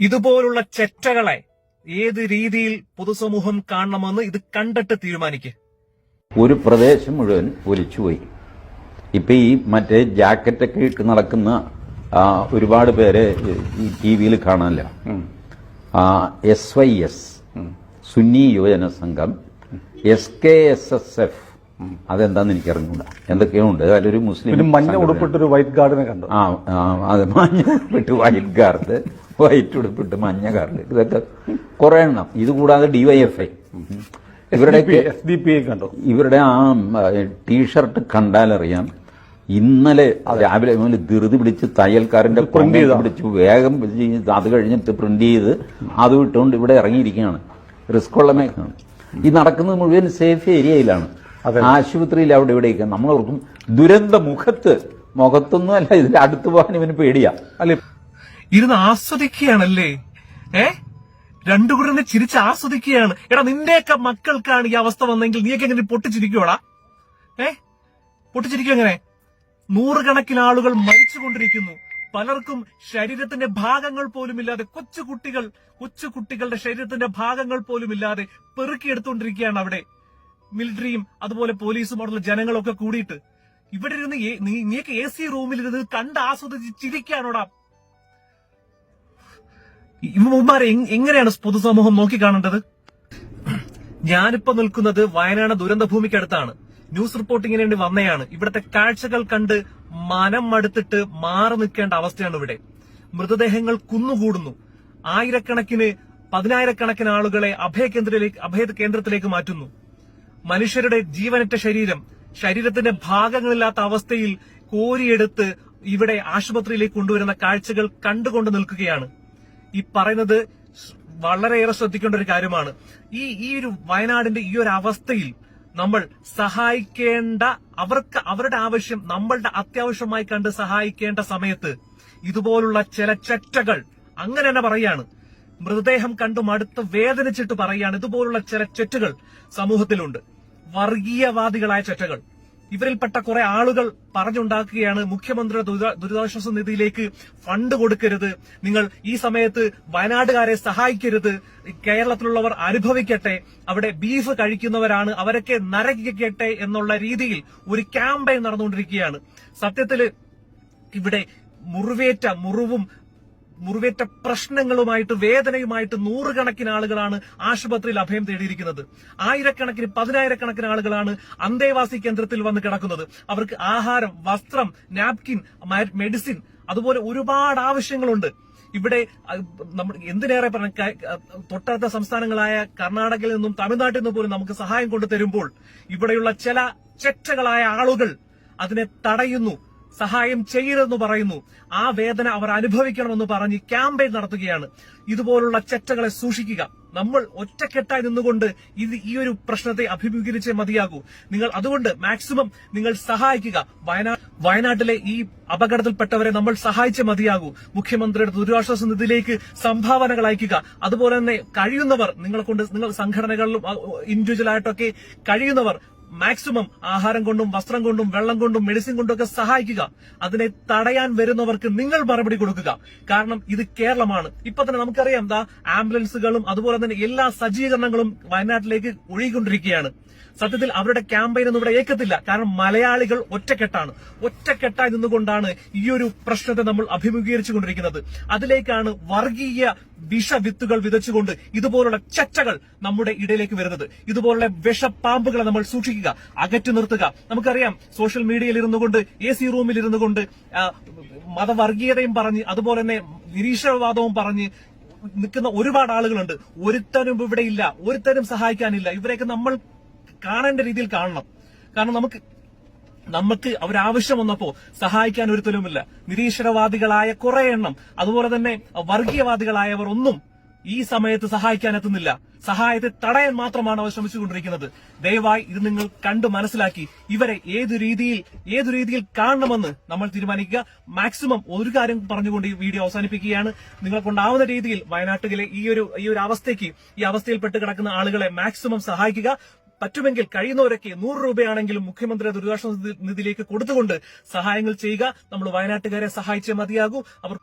ഇതുപോലുള്ള ചെറ്റകളെ ഏത് രീതിയിൽ പൊതുസമൂഹം കാണണമെന്ന് ഇത് കണ്ടിട്ട് തീരുമാനിക്കുക. ഒരു പ്രദേശം മുഴുവൻ ഒലിച്ചുപോയി. ഇപ്പൊ ഈ മറ്റേ ജാക്കറ്റൊക്കെ ഇട്ട് നടക്കുന്ന ഒരുപാട് പേരെ ഈ ടിവിയിൽ കാണാനില്ല. SYS സുന്നി യുവജന സംഘം, SKSSF അതെന്താന്ന് എനിക്കറിഞ്ഞൂടാ, എന്തൊക്കെയോ ഉണ്ട്. അതിലൊരു മുസ്ലിം മഞ്ഞ ഉടുപ്പിട്ടൊരു വൈറ്റ് ഗാർഡിനെ കണ്ടു. അത് മഞ്ഞ ഉടുപ്പിട്ട് വൈറ്റ് ഗാർഡ്, വൈറ്റ് ഉടുപ്പിട്ട് മഞ്ഞ ഗാർഡ്, ഇതൊക്കെ കുറെ എണ്ണം. ഇതുകൂടാതെ DYFI ഇവരുടെ SDP കണ്ടു. ഇവരുടെ ആ ടീഷർട്ട് കണ്ടാലറിയാം ഇന്നലെ രാവിലെ ധൃതി പിടിച്ച് തയ്യൽക്കാരന്റെ പ്രിന്റ് പിടിച്ച് വേഗം അത് കഴിഞ്ഞിട്ട് പ്രിന്റ് ചെയ്ത് അത് വിട്ടുകൊണ്ട് ഇവിടെ ഇറങ്ങിയിരിക്കുകയാണ്. റിസ്ക് ഉള്ള മേഖലയാണ്. ഈ നടക്കുന്നത് മുഴുവൻ സേഫ് ഏരിയയിലാണ്, ആശുപത്രിയിൽ അവിടെ ഇവിടെയൊക്കെ. നമ്മളോർക്കും ദുരന്ത മുഖത്തൊന്നും അല്ല, ഇതിന്റെ അടുത്ത് പോകാൻ ഇവന് പേടിയാ. അല്ലെ, ഇരുന്ന് ആസ്വദിക്കുകയാണല്ലേ? രണ്ടു കൂടെ ചിരിച്ച് ആസ്വദിക്കുകയാണ്. എടാ, നിന്റെയൊക്കെ മക്കൾക്കാണ് ഈ അവസ്ഥ വന്നെങ്കിൽ നീയൊക്കെ എങ്ങനെ പൊട്ടിച്ചിരിക്കുവാടാ? പൊട്ടിച്ചിരിക്കും എങ്ങനെ? നൂറുകണക്കിന് ആളുകൾ മരിച്ചുകൊണ്ടിരിക്കുന്നു. പലർക്കും ശരീരത്തിന്റെ ഭാഗങ്ങൾ പോലുമില്ലാതെ, കൊച്ചുകുട്ടികളുടെ ശരീരത്തിന്റെ ഭാഗങ്ങൾ പോലുമില്ലാതെ പെറുക്കിയെടുത്തുകൊണ്ടിരിക്കുകയാണ് അവിടെ. മിലിറ്ററിയും അതുപോലെ പോലീസും അവിടെയുള്ള ജനങ്ങളൊക്കെ കൂടിയിട്ട് ഇവിടെ ഇരുന്ന് നീക്ക് AC റൂമിലിരുന്ന് കണ്ട് ആസ്വദിച്ച് ചിരിക്കാനോടാ? ഇവന്മാരെ എങ്ങനെയാണ് പൊതുസമൂഹം നോക്കിക്കാണേണ്ടത്? ഞാനിപ്പോ നിൽക്കുന്നത് വയനാട് ദുരന്ത ഭൂമിക്കടുത്താണ്. ന്യൂസ് റിപ്പോർട്ടിങ്ങിന് വേണ്ടി വന്നയാണ്. ഇവിടുത്തെ കാഴ്ചകൾ കണ്ട് മനം മടുത്തിട്ട് മാറി നിൽക്കേണ്ട അവസ്ഥയാണ് ഇവിടെ. മൃതദേഹങ്ങൾ കുന്നുകൂടുന്നു. പതിനായിരക്കണക്കിന് ആളുകളെ അഭയ കേന്ദ്രത്തിലേക്ക് മാറ്റുന്നു. മനുഷ്യരുടെ ജീവനറ്റ ശരീരത്തിന്റെ ഭാഗങ്ങളില്ലാത്ത അവസ്ഥയിൽ കോരിയെടുത്ത് ഇവിടെ ആശുപത്രിയിലേക്ക് കൊണ്ടുവരുന്ന കാഴ്ചകൾ കണ്ടുകൊണ്ട് നിൽക്കുകയാണ്. ഈ പറയുന്നത് വളരെയേറെ ശ്രദ്ധിക്കേണ്ട ഒരു കാര്യമാണ്. ഈ ഒരു വയനാടിന്റെ ഈ ഒരു അവസ്ഥയിൽ നമ്മൾ സഹായിക്കേണ്ട, അവരുടെ ആവശ്യം നമ്മളുടെ അത്യാവശ്യമായി കണ്ട് സഹായിക്കേണ്ട സമയത്ത് ഇതുപോലുള്ള ചില ചെറ്റകൾ, അങ്ങനെ തന്നെ പറയാണ്, മൃതദേഹം കണ്ടു മടുത്ത് വേദനിച്ചിട്ട് പറയാണ്, ഇതുപോലുള്ള ചില ചെറ്റുകൾ സമൂഹത്തിലുണ്ട്. വർഗീയവാദികളായ ചെറ്റകൾ. ഇവരിൽപ്പെട്ട കുറെ ആളുകൾ പറഞ്ഞുണ്ടാക്കുകയാണ്, മുഖ്യമന്ത്രിയുടെ ദുരിതാശ്വാസ നിധിയിലേക്ക് ഫണ്ട് കൊടുക്കരുത്, നിങ്ങൾ ഈ സമയത്ത് വയനാടുകാരെ സഹായിക്കരുത്, കേരളത്തിലുള്ളവർ അനുഭവിക്കട്ടെ, അവിടെ ബീഫ് കഴിക്കുന്നവരാണ്, അവരൊക്കെ നരകിക്കട്ടെ എന്നുള്ള രീതിയിൽ ഒരു ക്യാമ്പയിൻ നടന്നുകൊണ്ടിരിക്കുകയാണ്. സത്യത്തില് ഇവിടെ മുറിവേറ്റ പ്രശ്നങ്ങളുമായിട്ട്, വേദനയുമായിട്ട് നൂറുകണക്കിന് ആളുകളാണ് ആശുപത്രിയിൽ അഭയം തേടിയിരിക്കുന്നത്. പതിനായിരക്കണക്കിന് ആളുകളാണ് അന്തേവാസി കേന്ദ്രത്തിൽ വന്ന് കിടക്കുന്നത്. അവർക്ക് ആഹാരം, വസ്ത്രം, നാപ്കിൻ, മെഡിസിൻ, അതുപോലെ ഒരുപാട് ആവശ്യങ്ങളുണ്ട്. ഇവിടെ നമ്മൾ എന്തിനേറെ പറഞ്ഞ തൊട്ടടുത്ത സംസ്ഥാനങ്ങളായ കർണാടകയിൽ നിന്നും തമിഴ്നാട്ടിൽ നിന്നും പോലും നമുക്ക് സഹായം കൊണ്ടു തരുമ്പോൾ ഇവിടെയുള്ള ചില ചെറ്റകളായ ആളുകൾ അതിനെ തടയുന്നു, സഹായം ചെയ്യരുതെന്ന് പറയുന്നു. ആ വേദന അവർ അനുഭവിക്കണമെന്ന് പറഞ്ഞ് ക്യാമ്പയിൻ നടത്തുകയാണ്. ഇതുപോലുള്ള ചെറ്റകളെ സൂക്ഷിക്കുക. നമ്മൾ ഒറ്റക്കെട്ടായി നിന്നുകൊണ്ട് ഈ ഒരു പ്രശ്നത്തെ അഭിമുഖീകരിച്ചേ മതിയാകൂ. അതുകൊണ്ട് മാക്സിമം നിങ്ങൾ സഹായിക്കുക. വയനാട്ടിലെ ഈ അപകടത്തിൽപ്പെട്ടവരെ നമ്മൾ സഹായിച്ചേ മതിയാകൂ. മുഖ്യമന്ത്രിയുടെ ദുരിതാശ്വാസ നിധിയിലേക്ക് സംഭാവനകൾ അയക്കുക. അതുപോലെ തന്നെ കഴിയുന്നവർ, നിങ്ങൾ സംഘടനകളിലും ഇൻഡിവിജ്വലായിട്ടൊക്കെ കഴിയുന്നവർ മാക്സിമം ആഹാരം കൊണ്ടും വസ്ത്രം കൊണ്ടും വെള്ളം കൊണ്ടും മെഡിസിൻ കൊണ്ടും ഒക്കെ സഹായിക്കുക. അതിനെ തടയാൻ വരുന്നവർക്ക് നിങ്ങൾ മറുപടി കൊടുക്കുക. കാരണം ഇത് കേരളമാണ്. ഇപ്പൊ തന്നെ നമുക്കറിയാം, ആംബുലൻസുകളും അതുപോലെ തന്നെ എല്ലാ സജ്ജീകരണങ്ങളും വയനാട്ടിലേക്ക് ഒഴുകിക്കൊണ്ടിരിക്കുകയാണ്. സത്യത്തിൽ അവരുടെ ക്യാമ്പയിൻ ഒന്നും ഇവിടെ ഏക്കത്തില്ല. കാരണം മലയാളികൾ ഒറ്റക്കെട്ടായി നിന്നുകൊണ്ടാണ് ഈ ഒരു പ്രശ്നത്തെ നമ്മൾ അഭിമുഖീകരിച്ചുകൊണ്ടിരിക്കുന്നത്. അതിലേക്കാണ് വർഗീയ വിഷവിത്തുകൾ വിതച്ചുകൊണ്ട് ഇതുപോലുള്ള ചെറ്റകൾ നമ്മുടെ ഇടയിലേക്ക് വരുന്നത്. ഇതുപോലുള്ള വിഷപ്പാമ്പുകളെ നമ്മൾ സൂക്ഷിക്കുക, അകറ്റി നിർത്തുക. നമുക്കറിയാം, സോഷ്യൽ മീഡിയയിൽ ഇരുന്നുകൊണ്ട്, AC റൂമിൽ ഇരുന്നുകൊണ്ട് മതവർഗീയതയും പറഞ്ഞ് അതുപോലെ തന്നെ നിരീശ്വരവാദവും പറഞ്ഞ് നിൽക്കുന്ന ഒരുപാട് ആളുകളുണ്ട്. ഒരുത്തനും ഇവിടെ ഇല്ല, ഒരുത്തരും സഹായിക്കാനില്ല. ഇവരെയൊക്കെ നമ്മൾ കാണേണ്ട രീതിയിൽ കാണണം. കാരണം നമുക്ക് അവരാവശ്യം വന്നപ്പോ സഹായിക്കാൻ ഒരുത്തലുമില്ല. നിരീശ്വരവാദികളായ കുറെ എണ്ണം, അതുപോലെ തന്നെ വർഗീയവാദികളായവർ ഒന്നും ഈ സമയത്ത് സഹായിക്കാൻ എത്തുന്നില്ല. സഹായത്തെ തടയാൻ മാത്രമാണ് അവർ ശ്രമിച്ചുകൊണ്ടിരിക്കുന്നത്. ദയവായി ഇത് നിങ്ങൾ കണ്ടു മനസ്സിലാക്കി ഇവരെ ഏതു രീതിയിൽ കാണണമെന്ന് നമ്മൾ തീരുമാനിക്കുക. മാക്സിമം ഒരു കാര്യം പറഞ്ഞുകൊണ്ട് ഈ വീഡിയോ അവസാനിപ്പിക്കുകയാണ്. നിങ്ങളെ കൊണ്ടാവുന്ന രീതിയിൽ വയനാട്ടിലെ ഈ ഒരു അവസ്ഥയിൽപ്പെട്ട് കിടക്കുന്ന ആളുകളെ മാക്സിമം സഹായിക്കുക. പറ്റുമെങ്കിൽ കഴിയുന്നവരൊക്കെ 100 രൂപയാണെങ്കിലും മുഖ്യമന്ത്രി ദുരിതാശ്വാസ നിധിയിലേക്ക് കൊടുത്തുകൊണ്ട് സഹായങ്ങൾ ചെയ്യുക. നമ്മൾ വയനാട്ടുകാരെ സഹായിച്ചേ മതിയാകൂ. അവർ